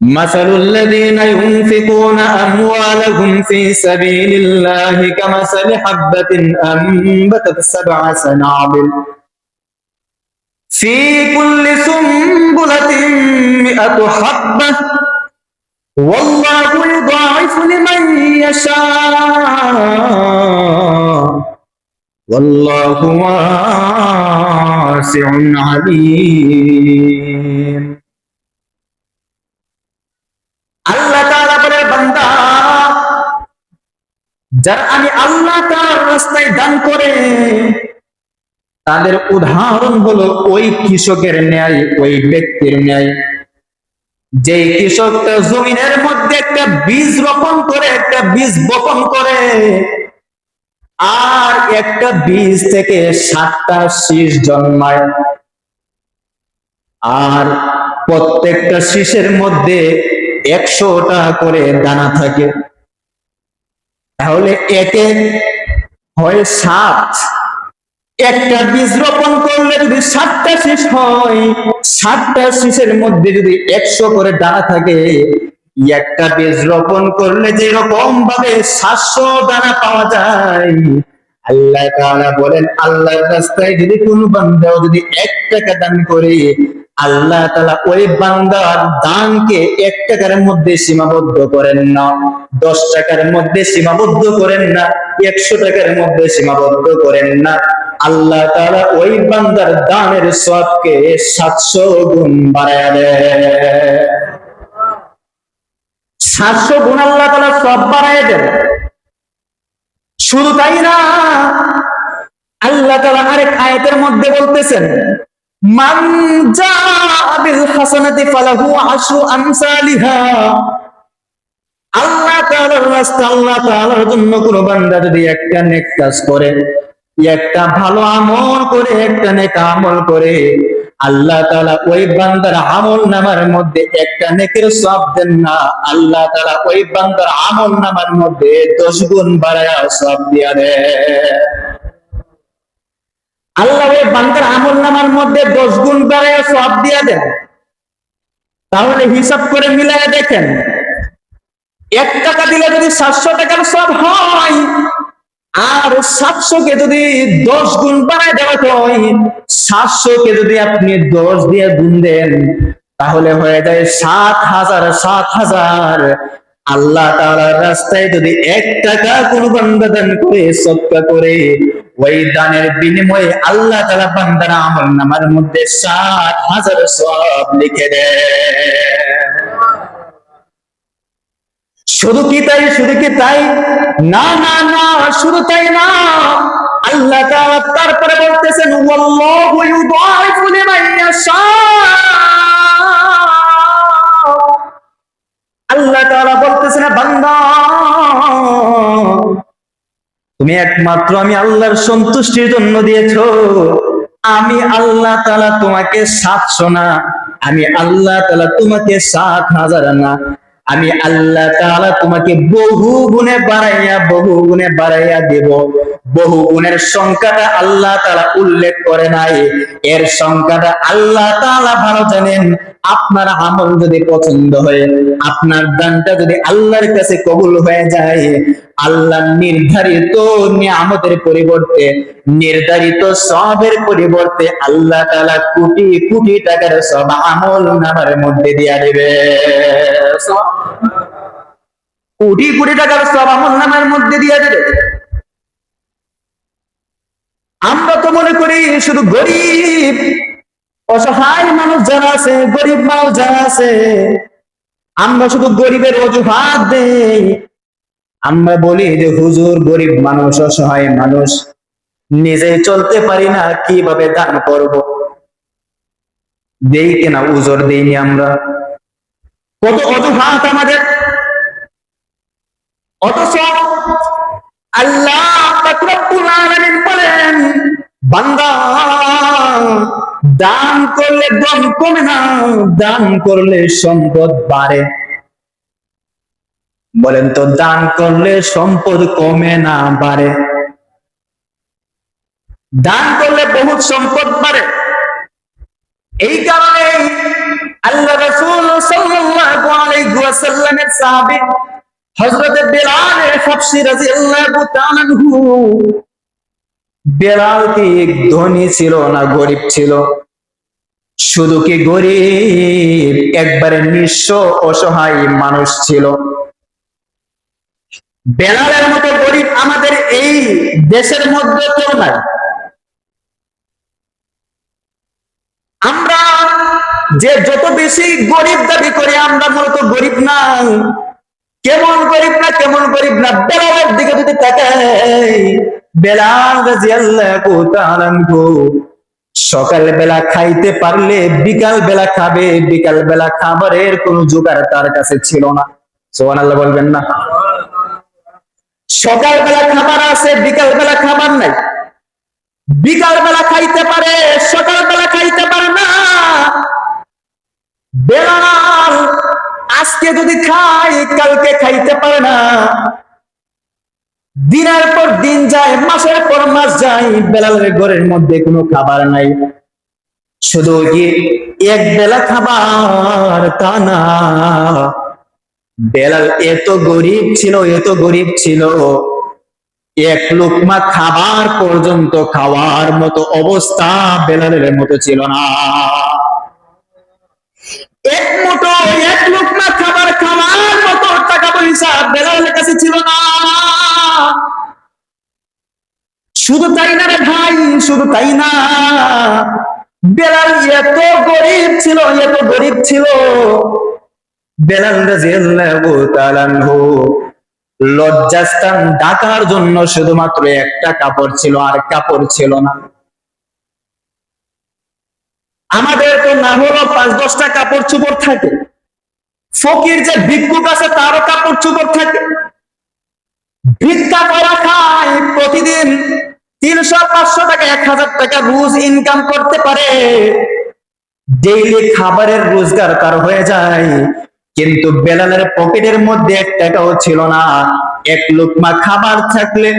مثل الذين ينفقون أموالهم في سبيل الله كمثل حبة أنبتت 7 سنابل في كل سنبلة 100 حبة والله يضاعف لمن يشاء والله واسع عليم। আল্লাহ তাআলা বলে, বান্দা, যারা আমি আল্লাহ তাআলার রাস্তায় দান করে তাদের উদাহরণ হলো ওই কৃষকের ন্যায়, ওই ব্যক্তির ন্যায় যে কৃষকটা জমিনের মধ্যে একটা বীজ বপন করে আর একটা বীজ থেকে 7টা শীষ জন্মায়, আর প্রত্যেকটা শীষের মধ্যে 100টা করে দানা থাকে। তাহলে একে হয় 7। একটা বীজ রোপণ করলে যদি 7টা শীষ হয়, 7টা শীষের মধ্যে যদি 100 করে দানা থাকে, একটা বীজ রোপণ করলে যেরকম ভাবে 700 দানা পাওয়া যায়। আল্লাহ তাআলা বলেন, আল্লাহর রাস্তায় যদি কোনো বান্দা যদি 1 টাকা দান করে, আল্লাহ তাআলা ওই বান্দার দানকে 1 টাকার মধ্যে সীমাবদ্ধ করেন না, 10 টাকার মধ্যে সীমাবদ্ধ করেন না, 100 টাকার মধ্যে সীমাবদ্ধ করেন না। আল্লাহ তাআলা ওই বান্দার দানের সওয়াবকে 700 গুণ বাড়ায়া দেয়। 700 গুণ আল্লাহ তাআলা সওয়াব বাড়ায়া দেন। শুধু তাই না, আল্লাহ তাআলা আরেক আয়াতের মধ্যে বলতেছেন, মান জাআ বিল হাসানাতি ফালাহু আশরু আমসালিহা। আল্লাহ তাআলার রাস্তা, আল্লাহ তাআলার জন্য কোন বান্দা যদি একটা নেক কাজ করে, একটা ভালো আমল করে, একটা নেক আমল করে, আল্লাহ তাআলা ওই বান্দার আমল নামার মধ্যে একটা নেকের সওয়াব দেন না, আল্লাহ তাআলা ওই বান্দার আমল নামার মধ্যে 10 গুণ বাড়ায়া সওয়াব দিয়া দেয়। আল্লাহ ওই বান্দার আমল নামার মধ্যে 10 গুণ বাড়ায়া সওয়াব দিয়া দেন। তাহলে হিসাব করে মিলায়া দেখেন, 1 টাকা দিলে যদি 700 টাকার সওয়াব হয়, আর 700 কে যদি 10 গুণ বাড়ায় দেওয়া হয়, 700 কে যদি আপনি 10 দিয়ে গুণ দেন, তাহলে হয়ে যায় 7,000। আল্লাহ তাআলার রাস্তায় যদি 1 টাকা কোন বান্দা দান করে, সদকা করে, ওই দানের বিনিময়ে আল্লাহ তাআলা বান্দার আমলনামার মধ্যে 7,000 সওয়াব লিখে দেয়। শুধু কি তাই? না, শুধু তাই না, আল্লাহ তাআলা তারপরে বলতেছেন, ওয়াল্লাহু ইউদাইফু লিমান ইয়াশা। আল্লাহ তাআলা বলতেছেন, বান্দা, তুমি একমাত্র আমি আল্লাহর সন্তুষ্টির জন্য দিয়েছো। আমি আল্লাহ তাআলা তোমাকে 700 না, আমি আল্লাহ তাআলা তোমাকে 7,000 না, আমি আল্লাহ তাআলা তোমাকে বহু গুণে বাড়াইয়া দেব। বহু গুণের সংখ্যাটা আল্লাহ তাআলা উল্লেখ করে নাই, এর সংখ্যাটা আল্লাহ তাআলা ভালো জানেন। আপনার আমল যদি পছন্দ হয়, আপনার দানটা যদি আল্লাহর কাছে কবুল হয়ে যায়, আল্লাহ নির্ধারিত নিয়ামতের পরিবর্তে, নির্ধারিত সওয়াবের পরিবর্তে আল্লাহ তাআলা কোটি কোটি টাকার সওয়াব আমল নামার মধ্যে দিয়া দিবে। কোটি কোটি টাকার সওয়াব আমল নামার মধ্যে দিয়া দেবে। আমরা তো মনে করি শুধু গরিব অসহায় মানুষ যারা আছে, গরিব মানুষ যারা আছে, আমরা শুধু গরিবের অজুহাত দেই। আমরা বলি যে হুজুর, গরিব মানুষ, অসহায় মানুষ, নিজে চলতে পারি না, কিভাবে দান করব? দেই কিনা উজর দেইনি আমরা? কত অজুহাত আমাদের। অথচ আল্লাহ পাক রব্বুল আলামিন বলেন, বান্দা, দান করলে ধন কমে না, দান করলে সম্পদ বাড়ে। বলেন তো, দান করলে সম্পদ কমে না বাড়ে? দান করলে বহুত সম্পদ বাড়ে। এই কারণে আল্লাহ রাসূল সাল্লাল্লাহু আলাইহি ওয়াসাল্লামের সাহাবী হযরত বেলাল হাবশী রাদিয়াল্লাহু তাআলা আনহু, বেলাল কি ধনী ছিল না গরিব ছিল? শুধু কি গরিব, একবারে নিঃস্ব অসহায় মানুষ ছিল। বেলালের মতো গরিব আমাদের এই দেশের মধ্যে কেউ নাই। আমরা যে যত বেশি গরিব দাবি করি, আমরা মূলত গরিব না। কেমন গরিব না, কেমন গরিব না, বেলালের দিকে যদি তাকাই, বেলাল রাদিয়াল্লাহু তাআলা আনহু সকাল বেলা খাইতে পারলে বিকাল বেলা খাবে, বিকাল বেলা খাবারের কোন জোগাড় তার কাছে ছিল না। সুবহানাল্লাহ বলবেন না? সকাল বেলা খাবার আছে, বিকাল বেলা খাবার নাই। বিকাল বেলা খাইতে পারে, সকাল বেলা খাইতে পারে না। বেলাল আজকে যদি খাই, কালকে খাইতে পারে না। দিনের পর দিন যায়, মাসের পর মাস যায়, বেলালের ঘরের মধ্যে কোনো খাবার নাই। শুধু কি এক বেলা খাবার তা না, বেলাল এত গরিব ছিল, এত গরিব ছিল, এক লুকমা খাবার পর্যন্ত খাওয়ার মতো অবস্থা বেলালের মতো ছিল না। এক মুঠো, এক লুকমা খাবার খাওয়ার মতো টাকা পয়সা বেলালের কাছে ছিল না। শুধু তাই না রে ভাই, শুধু তাই না, বেলাল এত গরিব ছিল, এত গরিব ছিল, বেলাল রাদিয়াল্লাহু তাআলা আনহু লজ্জাস্থান ঢাকার জন্য শুধুমাত্র একটা কাপড় ছিল, আর কাপড় ছিল না। আমাদের তো না হলো 5-10টা কাপড় চোপড় থাকে, ফকির যে ভিক্ষুক আছে তারও কাপড় চোপড় থাকে। ভিক্ষা করা খায়, প্রতিদিন 300-500 টাকা, 1000 টাকা রোজ ইনকাম করতে পারে, ডেইলি খাবারের রোজগার তার হয়ে যায়। কিন্তু বেলালের পকেটের মধ্যে 1 টাকাও ছিল না। এক লুকমা খাবার থাকলে,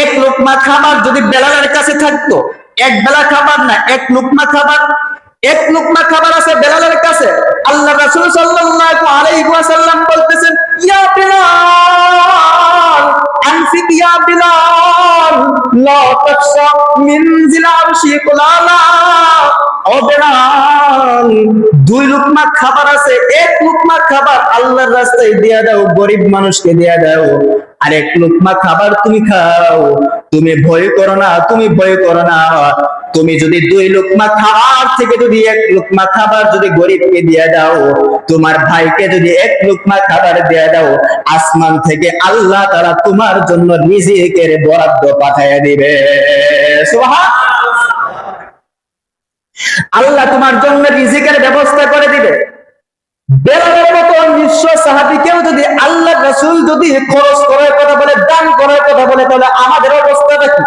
এক লুকমা খাবার যদি বেলালের কাছে থাকতো, এক বেলা খাবার না, এক লুকমা খাবার, এক লুকমা খাবার আছে বেলালের কাছে, আল্লাহ রাসূল সাল্লাল্লাহু আলাইহি ওয়াসাল্লাম বলতেছেন, ইয়া বেলাল আনফিক, ইয়া বেলাল লা তাকসা মিন জিল আরশি কুলালা। ও বেলাল, 2 লুকমা খাবার আছে, এক লুকমা খাবার আল্লাহর রাস্তায় দিয়া দাও, গরিব মানুষকে দিয়া দাও, আর এক লুকমা খাবার তুমি খাও। তুমি ভয় করো না, তুমি ভয় করো না। তুমি যদি 2 লুকমা খাবার থেকে যদি 1 লুকমা খাবার যদি গরিবকে দিয়ে দাও, তোমার ভাইকে যদি 1 লুকমা খাবার দিয়ে দাও, আসমান থেকে আল্লাহ তাআলা তোমার জন্য রিজিকের বরাদ্দ পাঠিয়ে দিবে। সুবহানাল্লাহ। আল্লাহ তোমার জন্য রিজিকের ব্যবস্থা করে দিবে। বেলালের মতো নিঃস্ব সাহাবীকেও যদি আল্লাহ রাসূল যদি খরচ করার কথা বলে, দান করার কথা বলে, তাহলে আমাদের অবস্থাটা কি?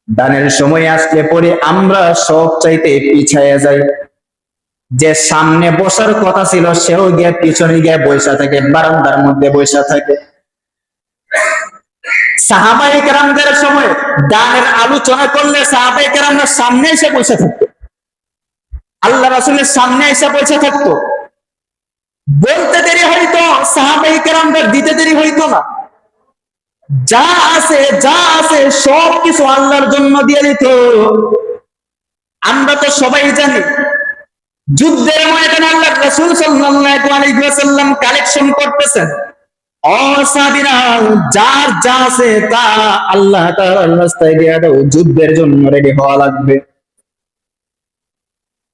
দানের সময় আসলে পরে আমরা সব চাইতে পিছায়া যাই। যে সামনে বসার কথা ছিল সেও গিয়ে পিছনে গিয়ে বসা থাকে, বারান্দার মধ্যে বসা থাকে। সাহাবায়ে কেরামদের সময় দানের আলোচনা করলে সাহাবায়ে কেরামরা সামনে এসে বসে থাকতো, আল্লাহ রাসূলের সামনে এসে বসে থাকতো। বলতে দেরি হইতো, সাহাবায়ে কেরামরা দিতে দেরি হইতো না। যা আছে, যা আছে সব কিছু আল্লাহর জন্য দিয়ে দিত। আমরা তো সবাই জানি, যুদ্ধের ময়দানে আল্লাহ রাসূল সাল্লাল্লাহু আলাইহি ওয়াসাল্লাম কালেকশন করতেছেন। ও সাহাবীরা, যার যা আছে তা আল্লাহ তাআলার রাস্তায় দিয়ে দাও, যুদ্ধের জন্য রেডি হওয়া লাগবে।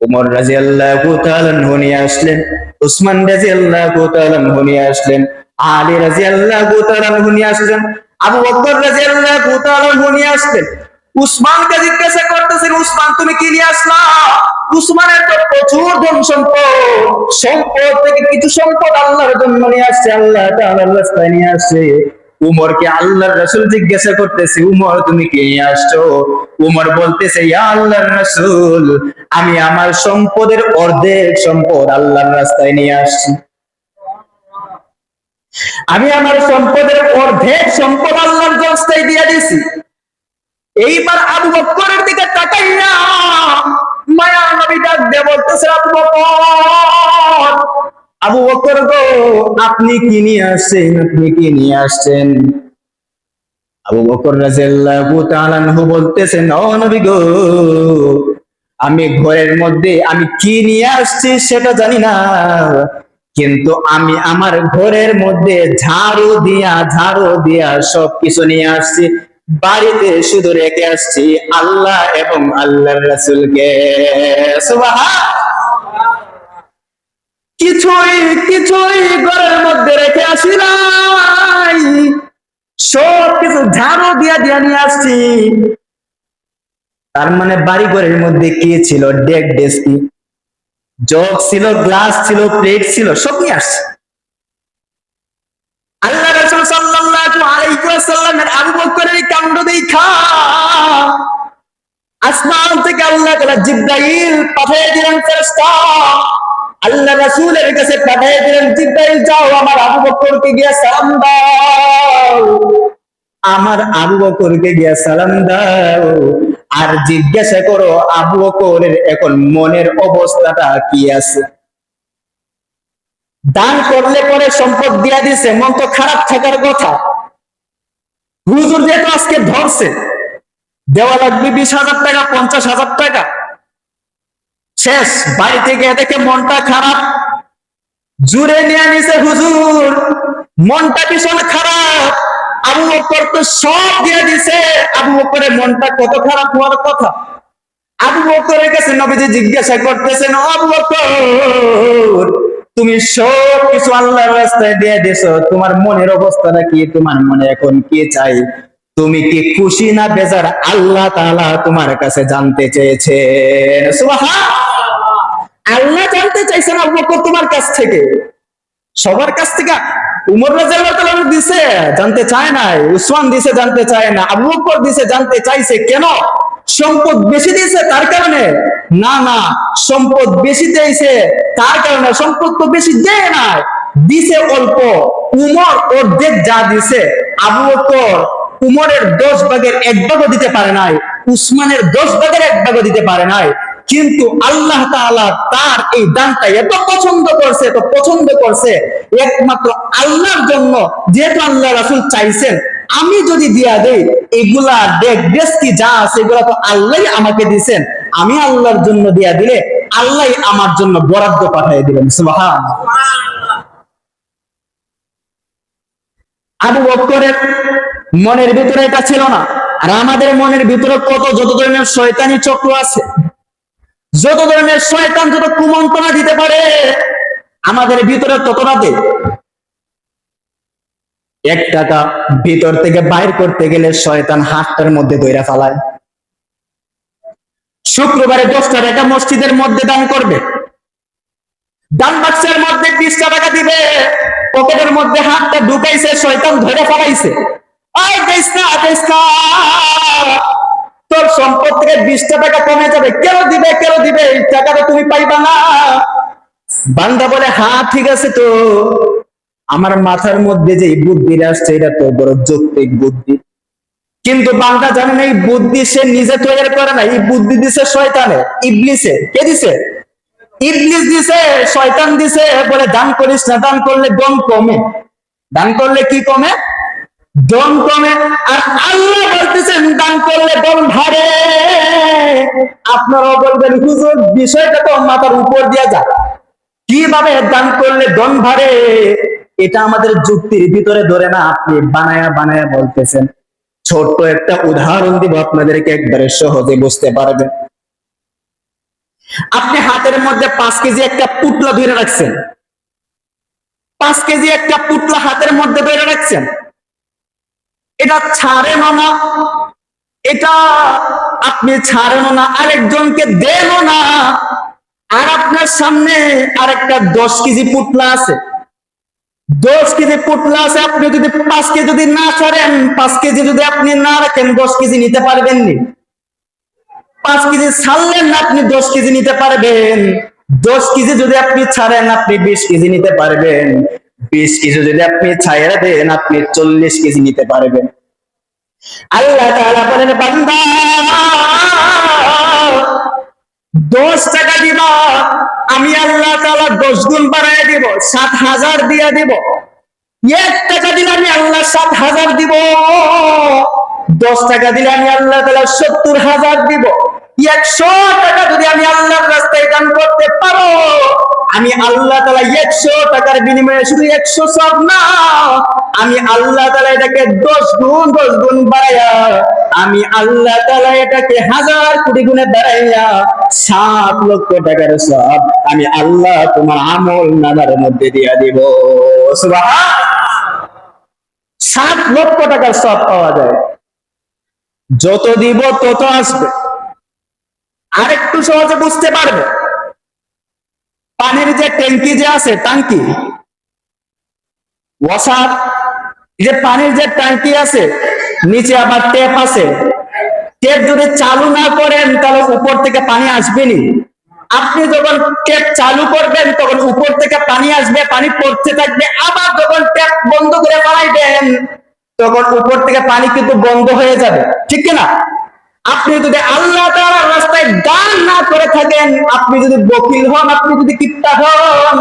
ওমর রাদিয়াল্লাহু তাআলা আনহু নিয়ে আসলেন, উসমান রাদিয়াল্লাহু তাআলা আনহু নিয়ে আসলেন, আলী রাদিয়াল্লাহু তাআলা আনহু নিয়ে আসলেন, আবু বকর রাদিয়াল্লাহু তাআলা আনহু নিয়ে আসলেন। উসমানকে জিজ্ঞাসা করতেছেন, উসমান তুমি কি নিয়ে আসলা? উসমানের তো প্রচুর ধন সম্পদ, সম্পদ থেকে কিছু সম্পদ আল্লাহর জন্য নিয়ে আসছে, আল্লাহ তাআলার রাস্তায় নিয়ে আসছে। উমরকে আল্লাহর রাসূল জিজ্ঞাসা করতেছে, উমর তুমি কি নিয়ে আসছো? উমর বলতেছে, ইয়া আল্লাহর রাসূল, আমি আমার সম্পদের অর্ধেক সম্পদ আল্লাহর রাস্তায় নিয়ে আসছি। আমি আমার সম্পদের অর্ধেক সম্পদ আল্লাহর রাস্তায় দিয়ে দিছি। এইবার আবু বকরের দিকে তাকাইয়া মায়ার নবী ডাক দিয়ে বলতেছে, আবু বকর, আবু বকর গো, আপনি কি নিয়ে আসছেন, আপনি কি নিয়ে আসছেন? আবু বকর রাদিয়াল্লাহু তাআলা আনহু বলতেছেন, ও নবী গো, আমি ঘরের মধ্যে আমি কি নিয়ে আসছি সেটা জানি না, কিন্তু আমি আমার ঘরের মধ্যে ঝাড়ু দিয়া সবকিছু নিয়ে আসছি। বাড়িতে শুধু রেখে আসছি আল্লাহ এবং আল্লাহর রাসূলকে। সুবহানাল্লাহ। কিছুই কিছুই ঘরের মধ্যে রেখে আসি নাই, সব কিছু ঝাড়ু দিয়া দিয়া নিয়ে আসছি। তার মানে বাড়ি ঘরের মধ্যে কি ছিল? ডেক ডেস্কি, জগ ছিল, গ্লাস ছিল, প্লেট ছিল, সব নিয়ে আসছে। আল্লাহ রাসূল সাল্লাল্লাহু আলাইহি ওয়াসাল্লামের আবু বকরের কাণ্ড দেখা আসমান থেকে আল্লাহ তাআলা জিবরাইল পাঠিয়ে দিলেন ফেরেশতা। আল্লাহ রাসূলের কাছে পাঠিয়ে দিলেন, জিবরাইল যাও আমার আবু বকরকে গিয়ে সালাম দাও, আমার আবু বকরকে গিয়ে সালাম দাও, আর জিজ্ঞাসা করো আবু বকরের এখন মনের অবস্থাটা কি আছে। দান করলে পরে সম্পদ দিয়া দিছে, মন তো খারাপ থাকার কথা। হুজুর যেহেতু আজকে ধরছে, দেওয়া লাগবে 20,000 টাকা, 50,000 টাকা, শেষ। বাড়ি থেকে দেখে মনটা খারাপ, জুড়ে নিয়ে নিছে হুজুর, মনটা ভীষণ খারাপ। আবু বকর তো সব দিয়ে দিছে, আবু বকরের মনটা কত খারাপ হওয়ার কথা। আবু বকরের কাছে নবীজি জিজ্ঞাসা করতেছেন, আবু বকর, তুমি সব কিছু আল্লাহর রাস্তায় দিয়ে দিছো, তোমার মনের অবস্থাটা কি? তোমার মনে এখন কি চাই? তুমি কি খুশি না বেজার? আল্লাহ তাআলা তোমার কাছে জানতে চেয়েছেন। সুবহানাল্লাহ। আল্লাহ জানতে চাইছেন আবু বকর তোমার কাছ থেকে, সবার কাছ থেকে। উমর রাদিয়াল্লাহু তাআলা দিছে, জানতে চায় নাই। উসমান দিছে, জানতে চায় না। আবু বকর দিছে, জানতে চাইছে। কেন? সম্পদ বেশি দিয়েছে তার কারণে? না না, সম্পদ বেশি দিয়েছে তার কারণে। সম্পদ তো বেশি দেয় না, দিছে অল্প। উমর অর্ধেক যা দিছে, আবু বকর উমরের 10 ভাগের 1 ভাগও দিতে পারে নাই, উসমানের 10 ভাগের 1 ভাগও দিতে পারে নাই। কিন্তু আল্লাহ তাআলা তার এই দানটা এত পছন্দ করছে, এত পছন্দ করছে, একমাত্র আল্লাহর জন্য। যেহেতু আল্লাহ রাসূল চাইছেন আমি যদি দিয়া দেই, এগুলা ডেক ডেস্কি যা আছে এগুলা তো আল্লাহই আমাকে দিবেন, আমি আল্লাহর জন্য দিয়া দিলে আল্লাহই আমার জন্য বরাদ্দ পাঠিয়ে দিবেন। সুবহানাল্লাহ। আবু বকরের মনের ভিতরে এটা ছিল না। আর আমাদের মনের ভিতরে কত যত ধরনের শয়তানি চক্র আছে, যত ধরনের শয়তান যত কুমন্ত্রণা দিতে পারে আমাদের ভিতরে ততটা দেয়। 1 টাকা ভিতর থেকে বাইর করতে গেলে শয়তান হাতটার মধ্যে ধইরা ফালায়। শুক্রবারে 10টা টাকা মসজিদের মধ্যে দান করবে, দান বাক্সের মধ্যে 20টা টাকা দিবে, পকেটের মধ্যে হাতটা ঢুকাইছে, শয়তান ধরে ফেলাইছে। ওই দেশ না, দেশ না, তোর সম্পদ থেকে 20টা টাকা কমে যাবে। কেন দিবে, কেন দিবে? এই টাকাটা তুমি পাইবা না। বান্দা বলে, হ্যাঁ ঠিক আছে, তো আমার মাথার মধ্যে যে বুদ্ধিটা আসছে এটা তো বড় যৌক্তিক বুদ্ধি। কিন্তু বান্দা জানে না এই বুদ্ধি সে নিজে তৈরি করে না, এই বুদ্ধি দিছে শয়তানে, ইবলিসে। কে দিছে? ইবলিস দিছে, শয়তান দিছে। বলে দান করিস না, দান করলে দম কমে। দান করলে কি কমে? দম কমে। আর আল্লাহ বলতেছেন দান করলে দম ভারে। আপনারাও বলবেন হুজুর বিষয়টা তো মাথার উপর দিয়ে যা, কিভাবে দান করলে দম ভারে? এটা আমাদের যুক্তির ভিতরে ধরে না, আপনি বানায়া বানায়া বলতেছেন। ছোট্ট একটা উদাহরণ দিব আপনাদেরকে, একবারে সহজে বুঝতে পারবেন। আপনি হাতের মধ্যে 5 কেজি একটা পুটলা ধরে রাখছেন, 5 কেজি একটা পুটলা হাতের মধ্যে ধরে রাখছেন। এটা ছাড়েন না, এটা আপনি ছাড়েন না, আরেকজনকে দেন না। আর আপনার সামনে আরেকটা 10 কেজি পুটলা আছে, 10 কেজি পুটলা আছে। আপনি যদি 5 কেজি যদি না ছাড়েন, 5 কেজি যদি আপনি না রাখেন, 10 কেজি নিতে পারবেন নি? 5 কেজি ছাড়লেন না, আপনি 10 কেজি নিতে পারবেন। 10 কেজি যদি আপনি ছাড়েন, আপনি 20 কেজি নিতে পারবেন। 20 কেজি যদি আপনি ছাইড়া দেন, আপনি 40 কেজি নিতে পারবেন। আল্লাহ তাআলা বলেন, বান্দা 10 টাকা দিবা, আমি আল্লাহ তাআলা 10 গুণ বাড়ায় দিব, 7,000 দিয়া দিব। 1 টাকা দিলে আমি আল্লাহ 7,000 দিব। 10 টাকা দিলে আমি আল্লাহ তাআলা 70,000 দিব। 100 টাকা যদি আমি আল্লাহর রাস্তায় দান করতে পারো, আমি আল্লাহ তাআলা 100 টাকার বিনিময়ে শুধু 100 সওয়াব না, আমি আল্লাহ তাআলা এটাকে 10 গুণ বাড়াইয়া, আমি আল্লাহ তাআলা এটাকে 1000 কোটি গুণে বাড়াইয়া 7 লক্ষ টাকার সওয়াব আমি আল্লাহ তোমার আমল নামার মধ্যে দিয়া দিব। সুবহান। 7 লক্ষ টাকার সওয়াব পাওয়া যায়। যত দিব তত আসবে। আরেকটু সহজে বুঝতে পারবে, পানির যে ট্যাঙ্কি যে আছে, টাঙ্কি, ওয়াসার, যে পানির যে ট্যাঙ্কি আছে, নিচে আবার ট্যাপ আছে। ট্যাপ যদি চালু না করেন তাহলে উপর থেকে পানি আসবেনি। আপনি যখন ট্যাপ চালু করবেন তখন উপর থেকে পানি আসবে, পানি পড়তে থাকবে। আবার যখন ট্যাপ বন্ধ করে বানাইবেন তখন উপর থেকে পানি কিন্তু বন্ধ হয়ে যাবে, ঠিক কিনা? আপনি যদি আল্লাহ তাআলার রাস্তায় দান না করে থাকেন, আপনি যদি বকিল হন, আপনি যদি কিপটা হন,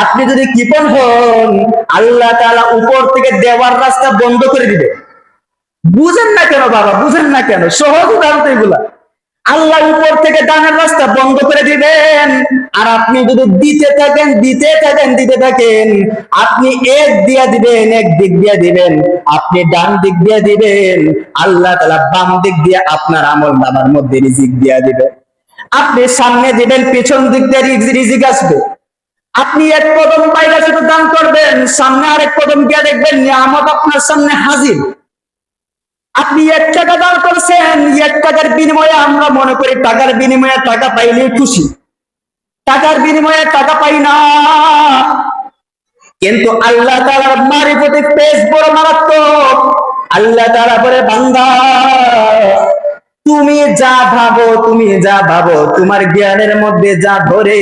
আপনি যদি কৃপণ হন, আল্লাহ তাআলা উপর থেকে দেওয়ার রাস্তা বন্ধ করে দিবে। বুঝেন না কেন বাবা, বুঝেন না কেন? সহজ উদাহরণ এগুলা। আল্লাহ উপর থেকে দানের রাস্তা বন্ধ করে দিবেন, আর আপনি যদি দিতে থাকেন, আপনি এক দিয়া দিবেন, এক দিক দিয়া দিবেন, আপনি ডান দিক দিয়া দিবেন, আল্লাহ তাআলা বাম দিক দিয়ে আপনার আমল নামার মধ্যে রিজিক দিয়া দিবে। আপনি সামনে দিবেন, পিছন দিক দিয়ে রিজিক আসবে। আপনি এক কদম বাইরে শুধু দান করবেন, সামনে আরেক কদম গিয়ে দেখবেন নিয়ামত আপনার সামনে হাজির। আপনি 1 টাকা দান করছেন, 1 টাকার বিনিময়ে আমরা মনে করি টাকার বিনিময়ে টাকা পাইলেই খুশি, টাকার বিনিময়ে টাকা পাই না। কিন্তু আল্লাহ তাআলার মারিফতে পেশ বড় মারাত্মক। আল্লাহ তাআলা বলে, বান্দা তুমি যা ভাবো, তোমার জ্ঞানের মধ্যে যা ধরে,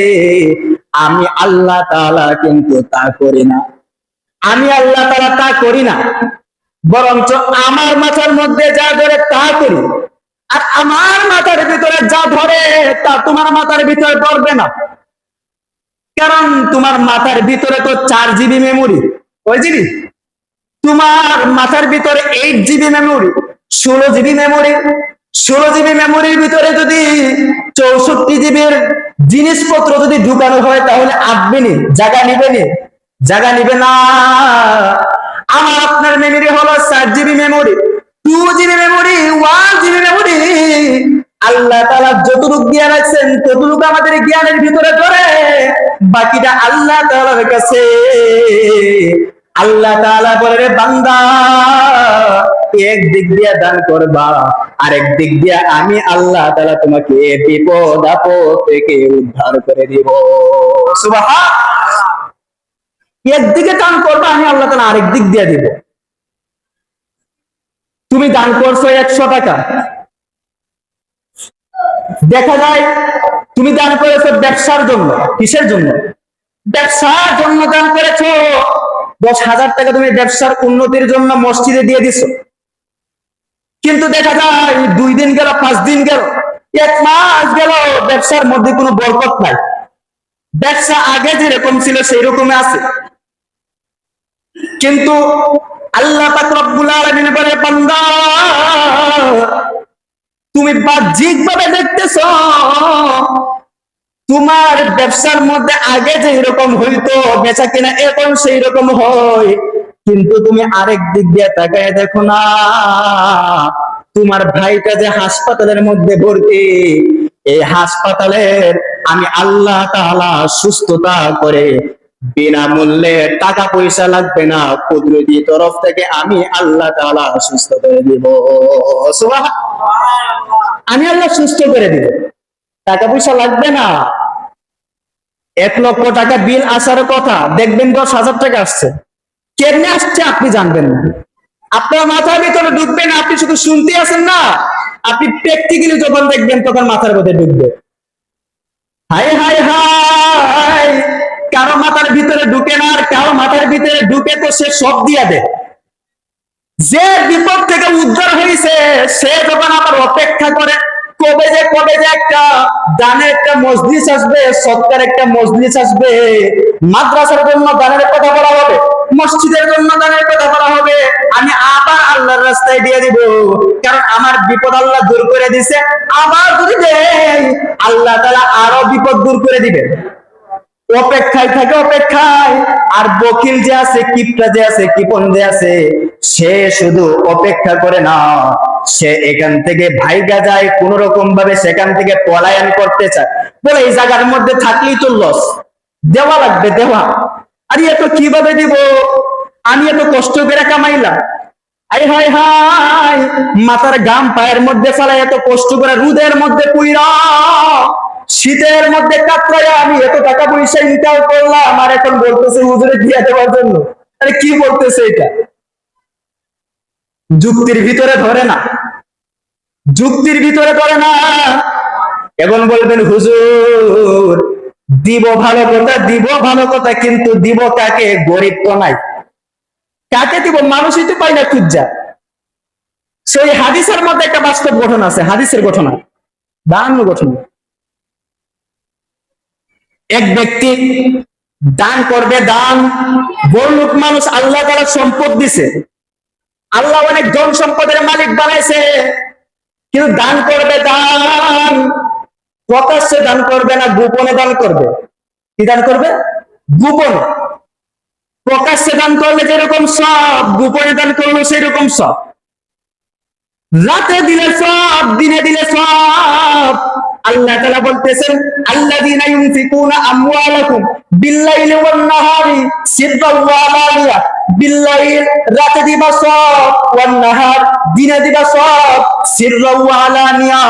আমি আল্লাহ তাআলা কিন্তু তা করি না। আমি আল্লাহ তাআলা তা করি না, বরঞ্চ আমার মাথার মধ্যে যা ধরে তা করি। আর আমার মাথার ভিতরে যা ধরে তা তোমার মাথার ভিতরে ধরবে না। কারণ তোমার মাথার ভিতরে তো 4 জিবি মেমোরি। কয় জিবি? তোমার মাথার ভিতরে 8 GB memory, 16 GB memory. 16 GB মেমোরির ভিতরে যদি 64 জিবির জিনিসপত্র যদি ঢুকানো হয় তাহলে আটবেনি, জায়গা নিবেনি, জায়গা নিবে না। আমার আপনার মেমোরি হলো 4 GB memory, 2 GB memory, 1 GB memory. Allah তাআলা যতটুকু জ্ঞান রাখছেন ততটুকু আমাদের জ্ঞানের ভিতরে ধরে, বাকিটা আল্লাহ তাআলার কাছে। আল্লাহ তাআলা বলে, রে বান্দা, এক দিক দিয়ে দান করবা, আরেক দিক দিয়ে আমি আল্লাহ তাআলা তোমাকে বিপদ আপদ থেকে উদ্ধার করে দিব। সুবহান। একদিকে দান করবা, আমি আল্লাহ তাআলা আরেক দিক দিয়ে দিব। তুমি দান করছো 100 টাকা, দেখা যায় তুমি দান করেছো ব্যবসার জন্য। কিসের জন্য? ব্যবসার জন্য দান করেছো। 10,000 টাকা তুমি ব্যবসার উন্নতির জন্য মসজিদে দিয়ে দিছো। কিন্তু দেখা যায় 2 দিন গেল, 5 দিন গেল, 1 মাস গেল, ব্যবসার মধ্যে কোনো বরকত নাই। ব্যবসা আগে যেরকম ছিল সেই রকমই আছে। কিন্তু আল্লাহ পাক রব্বুল আলামিন বলে, বান্দা তুমি বাহ্যিকভাবে দেখতেছো তোমার ব্যবসার মধ্যে আগে যে এরকম হইতো, বেচা কিনা এখন সেই রকম হয়, কিন্তু তুমি আরেক দিক দিয়ে তাকায় দেখো না, তোমার ভাইটা যে হাসপাতালের মধ্যে ভর্তি, এই হাসপাতালের আমি আল্লাহ তাআলা সুস্থতা করে বিনামূল্যে, টাকা পয়সা লাগবে না, কুদরতি তরফ থেকে আমি আল্লাহ তাআলা সুস্থ করে দিব। সুবহান। আমি আল্লাহ সুস্থ করে দিব, টাকা পয়সা লাগবে না। 1 লক্ষ টাকা বিল আসার কথা, দেখবেন 10,000 টাকা আসছে। কেমনে আসছে আপনি জানবেন না, আপনার মাথার ভিতরে ঢুকবে না। আপনি শুধু শুনতে আছেন না, আপনি প্র্যাকটিক্যালি যখন দেখবেন তখন মাথার মধ্যে ঢুকবে। হায় হায় হায়, কারো মাথার ভিতরে ঢুকে না, আর কারো মাথার ভিতরে ঢুকে তো সে সব দিয়া দেয়। যে বিপদ থেকে উদ্ধার হয়েছে সে যখন আবার অপেক্ষা করে কবে যে একটা দানের একটা মজলিস আসবে, সৎকার একটা মজলিস আসবে, মাদ্রাসার জন্য দানের কথা বলা হবে, মসজিদের জন্য দানের কথা বলা হবে, আমি আবার আল্লাহর রাস্তায় দিয়ে দিব। কারণ আমার বিপদ আল্লাহ দূর করে দিছে। আবার যদি দেই, আল্লাহ তাআলা আরো বিপদ দূর করে দিবেন। অপেক্ষায় থাকে, অপেক্ষায়। আর বকিল যে আছে, কিপটা যে আছে, কিপন যে আছে, সে শুধু অপেক্ষা করে না, সে এখান থেকে ভাইগা যায়, কোন রকম ভাবে সেখান থেকে পলায়ন করতে চায়। বলে এই জায়গার মধ্যে থাকলেই তো লস, দেওয়া লাগবে, দেওয়া। আরে এত কিভাবে দিব, আমি এত কষ্ট করে কামাইলাম, আই হাই হাই, মাথার গাম পায়ের মধ্যে ফেলাই, এত কষ্ট করে রোদের মধ্যে পুইরা, শীতের মধ্যে কাতরাইয়া আমি এত টাকা পয়সা ইনকাম করলাম, আর এখন বলতেছে হুজুরে দিয়ে দেওয়ার জন্য। আরে কি বলতেছে এটা? যুক্তির ভিতরে ধরে না, যুক্তির ভিতরে ধরে না। এখন বলবেন হুজুর দিব ভালো কথা, দিব ভালো কথা, কিন্তু দিব কাকে? গরিব তো নাই, কাকে দিব? মানুষই তো পাই না খুঁজা। সেই হাদিসের মধ্যে একটা বাস্তব ঘটনা আছে, হাদিসের ঘটনা, দারুণ ঘটনা। এক ব্যক্তি দান করবে, দান, বড়লোক মানুষ, আল্লাহ তাআলা সম্পদ দিছে, আল্লাহ অনেক ধন সম্পদের মালিক বানাইছে, কিন্তু দান করবে, দান প্রকাশ্যে দান করবে না, গোপনে দান করবে। কি দান করবে? গোপনে। প্রকাশ্যে দান করলে যেরকম সব, গোপনে দান করলে সেরকম সব। রাতে দিলে সব, দিনে দিলে সব। আল্লাহ তাআলা বলতেছেন, আল্লাযীনা ইউনফিকুনা আমওয়ালাকুম বিল্লাইলি ওয়ান নাহারি সিররান ওয়া আলানিয়া। বিল্লাইল রাতে দিবা সব, ওয়ান নাহার দিনে দিবা সব, সিররান ওয়া আলানিয়া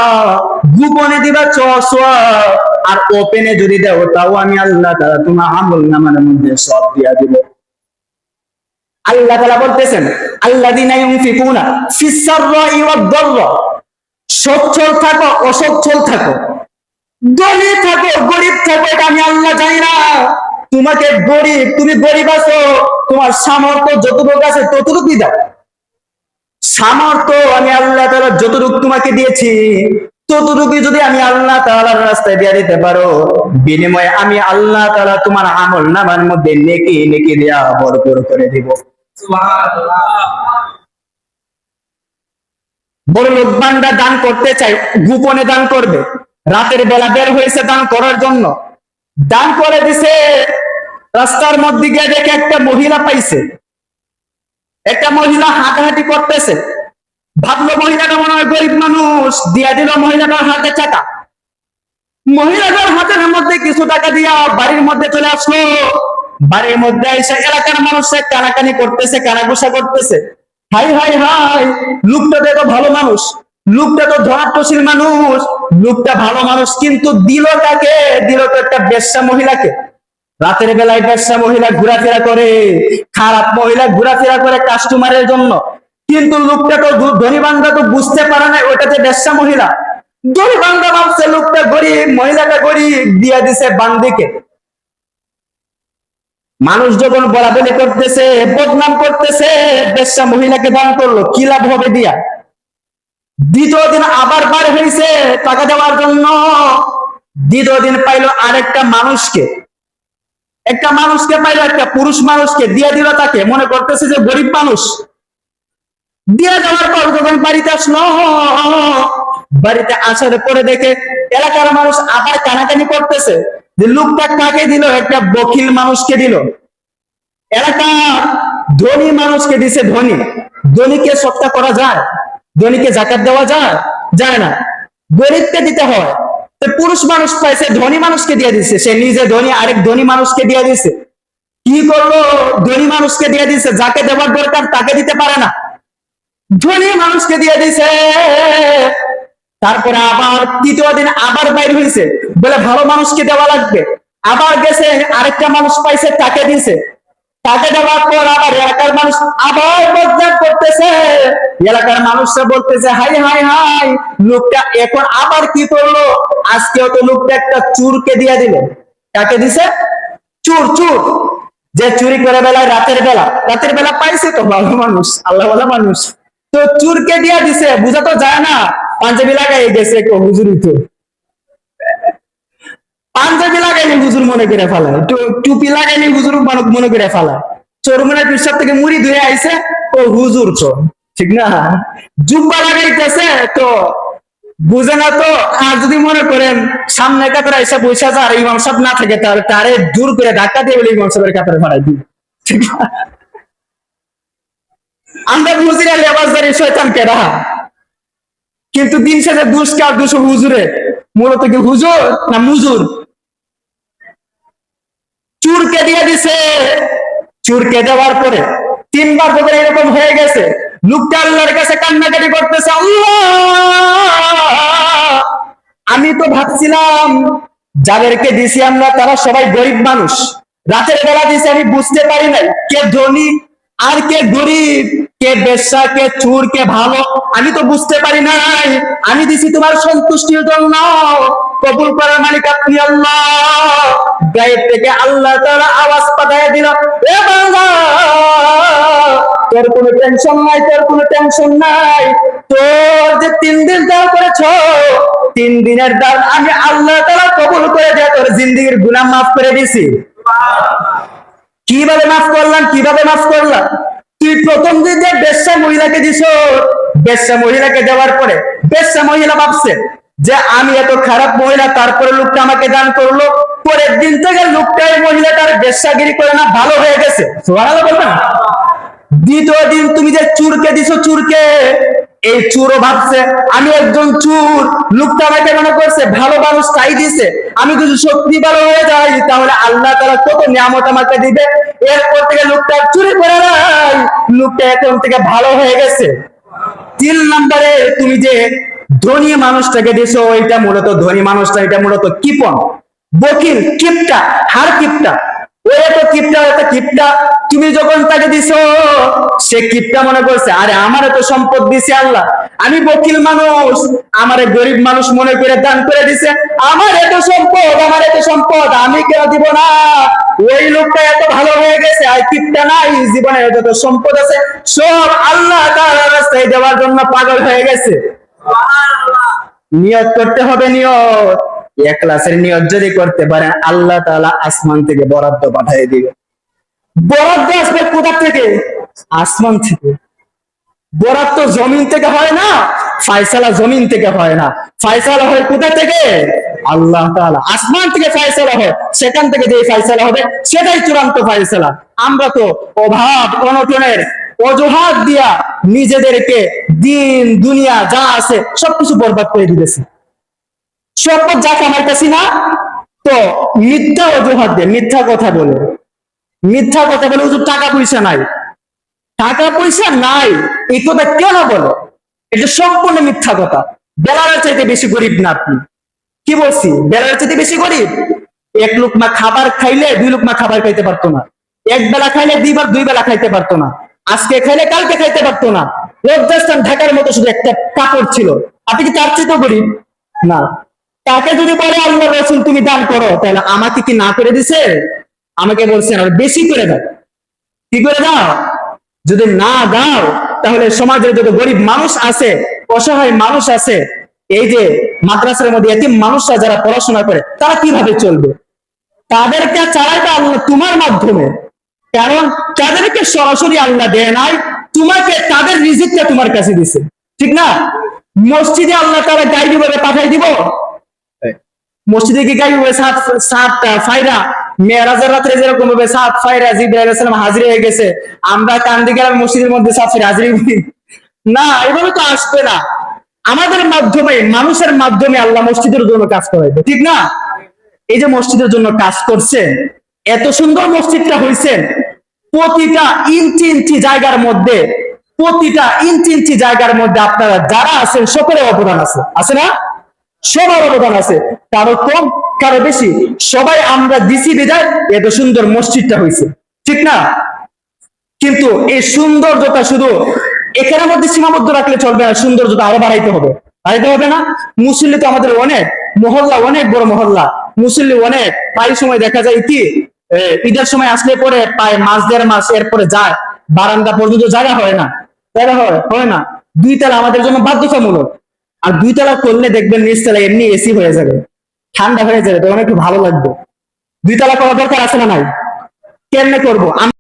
গোপনে দিবা সব। আর ওপেনে যদি দাও, তাও আমি আল্লাহ তাআলা তোমার আমলনামার মধ্যে সব দিয়া দিব। আল্লাহ তাআলা বলতেছেন, আল্লাযীনা ইউনফিকুনা ফিস সাররাই ওয়াদ দাররা, সচ্ছল থাকো, অসচ্ছল থাকো, ধনী থাকো, গরিব থাকো, এটা আমি আল্লাহ জানি না। তোমাকে গরিব, তুমি গরিব আছো, তোমার সামর্থ্য যতটুকু আছে ততটুকুই দাও। সামর্থ্য আমি আল্লাহ তাআলা যতটুকু তোমাকে দিয়েছি, ততটুকু যদি আমি আল্লাহ তাআলার রাস্তায় দিয়ে দিতে পারো, বিনিময়ে আমি আল্লাহ তাআলা তোমার আমলনামার মধ্যে নেকি নেকি দেয়া ভরপুর করে দিব। সুবহানাল্লাহ। বড় লোক বান্দা দান করতে চাই, গোপনে দান করবে, রাতের বেলা বের হয়েছে দান করার জন্য, দান করে দিছে। রাস্তার মধ্যে গিয়ে দেখে একটা মহিলা পাইছে, একটা মহিলা হাঁটাহাঁটি করতেছে, ভাবলো মহিলাটা মনে হয় গরিব মানুষ, দিয়া দিল মহিলাটার হাতে টাকা। মহিলাটার হাতের মধ্যে কিছু টাকা দিয়া বাড়ির মধ্যে চলে আসলো। বাড়ির মধ্যে এসে এলাকার মানুষ কানাকানি করতেছে, কানাঘুষা করতেছে, হাই হাই হাই, লোকটা তো এত ভালো মানুষ, লোকটা তো ধনাত্মশীল মানুষ, লোকটা ভালো মানুষ, কিন্তু দিল কাকে? দিল তো একটা বেশ্যা মহিলাকে। রাতের বেলায় বেশ্যা মহিলা ঘোরাফেরা করে, খারাপ মহিলা ঘোরাফেরা করে কাস্টমারের জন্য, কিন্তু লোকটা তো ধনী বান্দা তো বুঝতে পারে না ওটা যে বেশ্যা মহিলা। ধনী বান্দা ভাবছে লোকটা গরিব, মহিলাটা গরিব, দিয়া দিছে বান্দিকে। মানুষ যখন বলাবলি করতেছে, বদনাম করতেছে, বেশ্যা মহিলাকে দান করলো, কি লাভ হবে দিয়া? দ্বিতীয় দিন আবার বার হয়েছে টাকা দেওয়ার জন্য, দ্বিতীয় দিন পাইলো আরেকটা মানুষকে, একটা মানুষকে পাইলো, একটা পুরুষ মানুষকে দিয়ে দিল তাকে, মনে করতেছে যে গরিব মানুষ। দিয়ে দেওয়ার পর যখন বাড়িতে আসলো, বাড়িতে আসার পরে দেখে এলাকার মানুষ আবার কানাকানি করতেছে যে লোকটা কাকে দিল? একটা বকিল মানুষকে দিল। এলাকার ধনী মানুষকে দিছে, ধনী। ধনীকে সৎকার করা যায়? ধনীকে যাকাত দেওয়া যায়? যায় না, গরিবকে দিতে হয়। তো পুরুষ মানুষ পাইছে, ধনী মানুষকে দিয়ে দিছে, সে নিজে ধনী, আরেক ধনী মানুষকে দিয়ে দিছে। কি করলো? ধনী মানুষকে দিয়ে দিছে, যাকে দেওয়ার দরকার তাকে দিতে পারে না, ধনী মানুষকে দিয়ে দিছে। তারপরে আবার তৃতীয় দিন আবার বাইর হয়েছে, বলে ভালো মানুষকে দেওয়া লাগবে, আবার গেছে, আরেকটা মানুষ পাইছে, তাকে দিছে। তাকে দেওয়ার পর আবার এলাকার মানুষ আবার বদনাম করতেছে, এলাকার মানুষরা বলতেছে হাই হাই হাই, লোকটা এখন আবার কি করলো? আজকেও তো লোকটা একটা চুরকে দিয়ে দিল। কাকে দিছে? চুর। চুর যে চুরি করে বেলায় রাতের বেলা পাইছে তো ভালো মানুষ, আল্লাহ ভালো মানুষ, তো চুরকে দিয়ে দিছে। বুঝা তো যায় না, পাঞ্জাবি লাগাই গেছে হুজুরই তো, পাঞ্জাবি লাগাইনি হুজুর মনে করে ফেলায়, টুপি লাগাইনি হুজুর মনে করে ফেলায়, চরমুনা পিসাব থেকে মুড়ি ধুয়ে আইছে ও হুজুর তো, ঠিক না? জুব্বা লাগাইতেছে তো বুঝে না তো। আর যদি মনে করেন সামনে কাতারে এসে বসে যায় আর ইমাম সাহেব না থাকে, তাহলে তারে দূর করে ধাক্কা দিয়ে বলে ইমাম সাহেবের কাতারে ফাড়াই দিই, ঠিক না? আমরা বুঝি না লেবাসদারি শয়তান কেডা, কিন্তু দিন শেষে দুষ্কার দুশো হুজুরে, মূলত কি হুজুর না মুজুর? চুরকে দিয়ে দিছে, চুরকে দেওয়ার পরে 3 বার করে এরকম হয়ে গেছে, লোকটা আল্লাহর কাছে কান্নাকাটি করতেছে, আল্লাহ আমি তো ভাবছিলাম যাদেরকে দিছি আমরা তারা সবাই গরিব মানুষ, রাতের বেলা দিছি আমি বুঝতে পারি নাই কে ধনী আর কে গরিব, কে বেশ্যা কে চুর কে ভালো, আমি তো বুঝতে পারি নাই। আমি দিছি তোমার সন্তুষ্টির জন্য, কবুল করার মালিক আপনি আল্লাহ। গায়েব থেকে আল্লাহ তাআলা আওয়াজ পাঠায় দিল, এ বান্দা তোর কোনো টেনশন নাই, তোর কোনো টেনশন নাই, তোর যে 3 দিন দান করেছ 3 দিনের দান আমি আল্লাহ তাআলা কবুল করে দিয়ে তোর জিন্দেগীর গুনাহ মাফ করে দিছি। কিভাবে মাফ করলাম, কিভাবে মাফ করলাম? তুই প্রথম দিন যে বেশ্যা মহিলাকে দিছ, বেশ্যা মহিলাকে দেওয়ার পরে বেশ্যা মহিলা ভাবছে যে আমি এত খারাপ মহিলা, তারপরে লোকটা আমাকে দান করলো, পরের দিন থেকে লোকটা এই মহিলাটার বেশ্যাগিরি করে না ভালো হয়ে গেছে, সুবহানাল্লাহ বলবেন। দ্বিতীয় দিন তুমি যে চুরকে দিছো, চুরকে, এই চুরও ভাবছে আমি একজন চুর, লোকটা আমাকে মনে করছে ভালো মানুষ তাই দিছে, আমি যদি সত্যি ভালো হয়ে যাই তাহলে আল্লাহ তাআলা কত নিয়ামত আমাকে দিবে। এরপর থেকে লোকটা চুরি করে নাই, লোকটা এখন থেকে ভালো হয়ে গেছে। 3 নম্বরে তুমি যে ধনী মানুষটাকে দিছো, এটা মূলত ধনী মানুষটা, এটা মূলত কিপন, বকিল, কিপটা, হার কিপটা, ওই এত কিপটা, এত কিপটা। তুমি যখন তাকে দিছো সে কিপটা মনে করছে আরে আমার এত সম্পদ দিছে আল্লাহ, আমি বকিল মানুষ, আমারে গরিব মানুষ মনে করে দান করে দিছে, আমার এত সম্পদ, আমার এত সম্পদ আমি কেন দিব না? ওই লোকটা এত ভালো হয়ে গেছে, আর কিপটা নাই, জীবনে যত সম্পদ আছে সব আল্লাহ তাআলার রাস্তায় দেওয়ার জন্য পাগল হয়ে গেছে। নিয়ত করতে হবে, নিয়ত, ইখলাসের নিয়ত যদি করতে পারেন আল্লাহ তাআলা আসমান থেকে বরাদ্দ পাঠিয়ে দিবে। বরাদ্দ আসবে কোথা থেকে? আসমান থেকে। বরাদ্দ জমিন থেকে হয় না, ফয়সালা জমিন থেকে হয় না, ফয়সালা হয় কোথা থেকে? আল্লাহ তাআলা, আসমান থেকে ফয়সালা হয়, সেখান থেকে যে ফয়সালা হবে সেটাই চূড়ান্ত ফয়সালা। আমরা তো অভাব অনটনের অজুহাত দিয়া নিজেদেরকে দিন দুনিয়া যা আছে সবকিছু বরবাদ করে দিতেছি, সম্পদ যা কামাইতেছি না তো মিথ্যা অজুহাত দিয়ে মিথ্যা কথা বলে, মিথ্যা কথা বলে হুজুর টাকা পয়সা নাই, টাকা পয়সা নাই এই কথা কেন বলো? এটা সম্পূর্ণ মিথ্যা কথা। বেলারের চাইতে বেশি গরিব না আপনি, কি বলছি? বেলারের চাইতে বেশি গরিব। 1 লুকমা খাবার খাইলে 2 লুকমা খাবার খাইতে পারতো না, 1 বেলা খাইলে 2 বেলা খাইতে পারতো না, আজকে খাইলে কালকে খাইতে পারতো না, লজ্জাস্থান ঢাকার মতো শুধু একটা কাপড় ছিল। আপনি কি তার চেয়ে গরিব না? তাকে যদি বলে আল্লাহ রাসূল তুমি দান করো, তাহলে আমাকে কি না করে দিছে? আমাকে বলছেন আর বেশি করে দাও, কি করে দাও? যদি না দাও তাহলে সমাজের যত গরিব মানুষ আছে, অসহায় মানুষ আছে, এই যে মাদ্রাসার মধ্যে এতিম মানুষরা যারা পড়াশোনা করে তারা কিভাবে চলবে? তাদেরকে চালাইবে আল্লাহ তোমার মাধ্যমে, কারণ তাদেরকে সরাসরি আল্লাহ দেয় নাই, তোমাকে তাদের রিজিকটা তোমার কাছে দিছে, ঠিক না? মসজিদে আল্লাহ তাআলা গাইবি ভাবে পাঠাই দিব, মসজিদে কি গাইবি ভাবে সাত ফায়রা মেরাজের রাতে যেরকম ভাবে সাত ফায়রা জিবরাইল আলাইহিস সালাম হাজির হয়ে গেছে, আমরা কান্দি গেলাম মসজিদের মধ্যে সাত ফায়রা হাজির না, এভাবে তো আসবে না। আমাদের মাধ্যমে, মানুষের মাধ্যমে আল্লাহ মসজিদের জন্য কাজ করাইবে, ঠিক না? এই যে মসজিদের জন্য কাজ করছেন, এত সুন্দর মসজিদটা হয়েছে, প্রতিটা ইঞ্চি ইঞ্চি জায়গার মধ্যে, প্রতিটা ইঞ্চি ইঞ্চি জায়গার মধ্যে আপনারা যারা আছেন সকলের অবদান আছে, আছে না? সবার অবদান আছে, কারো কম কারো বেশি, সবাই আমরা দিছি বিদায় এত সুন্দর মসজিদটা হয়েছে, ঠিক না? কিন্তু এই সৌন্দর্যটা শুধু এখানের মধ্যে সীমাবদ্ধ রাখলে চলবে না, সৌন্দর্যটা আরো বাড়াইতে হবে, বাড়াইতে হবে না? মুসল্লি তো আমাদের অনেক, মহল্লা অনেক বড় মহল্লা, মুসল্লি অনেক, প্রায় সময় দেখা যায় কি ঈদের সময় আসলে পরে প্রায় মাস 1.5 মাস এরপরে যায়, বারান্দা পর্যন্ত জায়গা হয় না, জায়গা হয় না। 2 তলা আমাদের জন্য বাধ্যতামূলক, আর 2 তালাক করলে দেখবেন নিচ তলা এমনি এসি হয়ে যাবে, ঠান্ডা হয়ে যাবে, তখন একটু ভালো লাগবে। 2 তালাক করার দরকার আছে না নাই? কেমনে করবো?